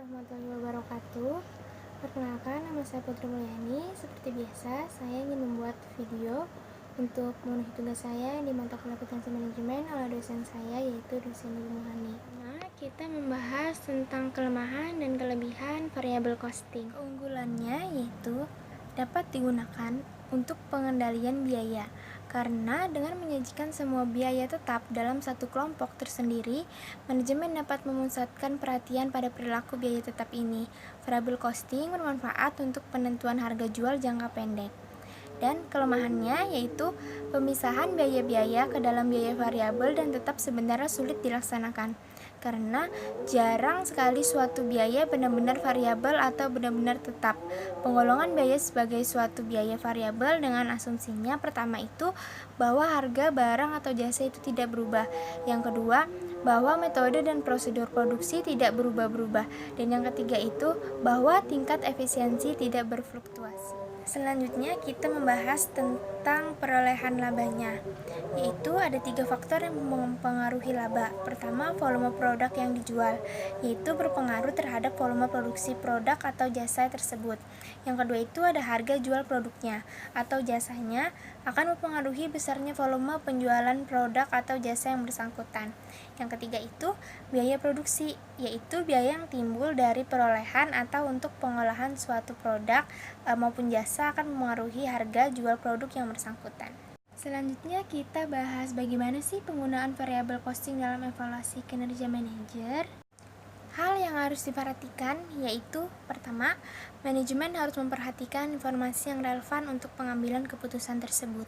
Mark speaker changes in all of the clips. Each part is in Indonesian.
Speaker 1: warahmatullahi wabarakatuh. Perkenalkan, nama saya Putri Mulyani. Seperti biasa, saya ingin membuat video untuk memenuhi tugas saya di mata kuliah Akuntansi Manajemen oleh dosen saya, yaitu dosen Ibu Muhani. Kita membahas tentang kelemahan dan kelebihan variabel costing. Keunggulannya yaitu dapat digunakan untuk pengendalian biaya, karena dengan menyajikan semua biaya tetap dalam satu kelompok tersendiri, manajemen dapat memusatkan perhatian pada perilaku biaya tetap ini. Variabel costing bermanfaat untuk penentuan harga jual jangka pendek. Dan kelemahannya yaitu pemisahan biaya-biaya ke dalam biaya variabel dan tetap sebenarnya sulit dilaksanakan, karena jarang sekali suatu biaya benar-benar variabel atau benar-benar tetap. Penggolongan biaya sebagai suatu biaya variabel dengan asumsinya pertama itu bahwa harga barang atau jasa itu tidak berubah. Yang kedua, bahwa metode dan prosedur produksi tidak berubah-berubah. Dan yang ketiga itu bahwa tingkat efisiensi tidak berfluktuasi. Selanjutnya kita membahas tentang perolehan labanya, yaitu ada 3 faktor yang mempengaruhi laba. Pertama, volume produk yang dijual, yaitu berpengaruh terhadap volume produksi produk atau jasa tersebut. Yang kedua itu ada harga jual produknya atau jasanya, akan mempengaruhi besarnya volume penjualan produk atau jasa yang bersangkutan. Yang ketiga itu biaya produksi, yaitu biaya yang timbul dari perolehan atau untuk pengolahan suatu produk maupun jasa akan mempengaruhi harga jual produk yang bersangkutan. Selanjutnya kita bahas bagaimana sih penggunaan variabel costing dalam evaluasi kinerja manajer. Hal yang harus diperhatikan yaitu pertama, manajemen harus memperhatikan informasi yang relevan untuk pengambilan keputusan tersebut.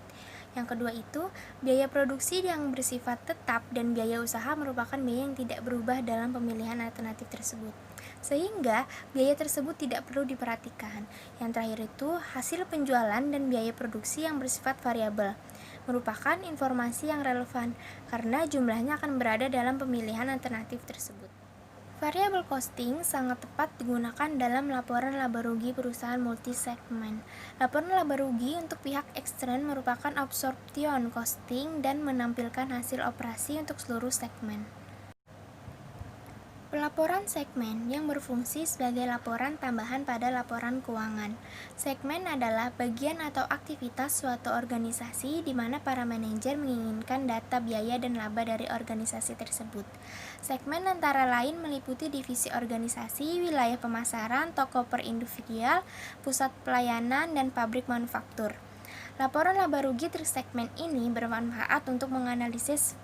Speaker 1: Yang kedua itu, biaya produksi yang bersifat tetap dan biaya usaha merupakan biaya yang tidak berubah dalam pemilihan alternatif tersebut, sehingga biaya tersebut tidak perlu diperhatikan. Yang terakhir itu, hasil penjualan dan biaya produksi yang bersifat variabel merupakan informasi yang relevan karena jumlahnya akan berada dalam pemilihan alternatif tersebut. Variabel costing sangat tepat digunakan dalam laporan laba rugi perusahaan multisegmen. Laporan laba rugi untuk pihak ekstern merupakan absorption costing dan menampilkan hasil operasi untuk seluruh segmen. Pelaporan segmen yang berfungsi sebagai laporan tambahan pada laporan keuangan. Segmen adalah bagian atau aktivitas suatu organisasi di mana para manajer menginginkan data biaya dan laba dari organisasi tersebut. Segmen antara lain meliputi divisi organisasi, wilayah pemasaran, toko per individual, pusat pelayanan, dan pabrik manufaktur. Laporan laba rugi tersegmen ini bermanfaat untuk menganalisis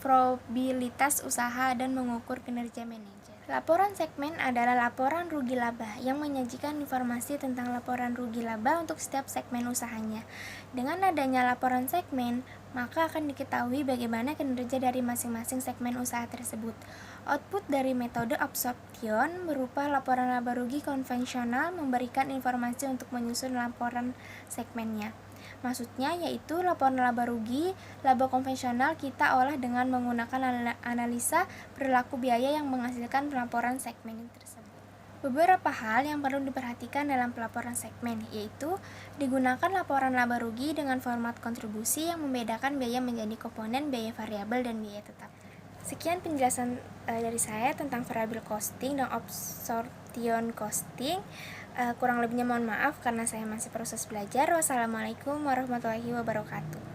Speaker 1: probabilitas usaha dan mengukur kinerja manajer. Laporan segmen adalah laporan rugi laba yang menyajikan informasi tentang laporan rugi laba untuk setiap segmen usahanya. Dengan adanya laporan segmen, maka akan diketahui bagaimana kinerja dari masing-masing segmen usaha tersebut. Output dari metode absorption berupa laporan laba rugi konvensional memberikan informasi untuk menyusun laporan segmennya. Maksudnya yaitu laporan laba rugi, laba konvensional kita olah dengan menggunakan analisa perilaku biaya yang menghasilkan pelaporan segmen tersebut. Beberapa hal yang perlu diperhatikan dalam pelaporan segmen yaitu digunakan laporan laba rugi dengan format kontribusi yang membedakan biaya menjadi komponen biaya variabel dan biaya tetap. Sekian penjelasan dari saya tentang variabel costing dan absorption costing. Kurang lebihnya mohon maaf karena saya masih proses belajar. Wassalamualaikum warahmatullahi wabarakatuh.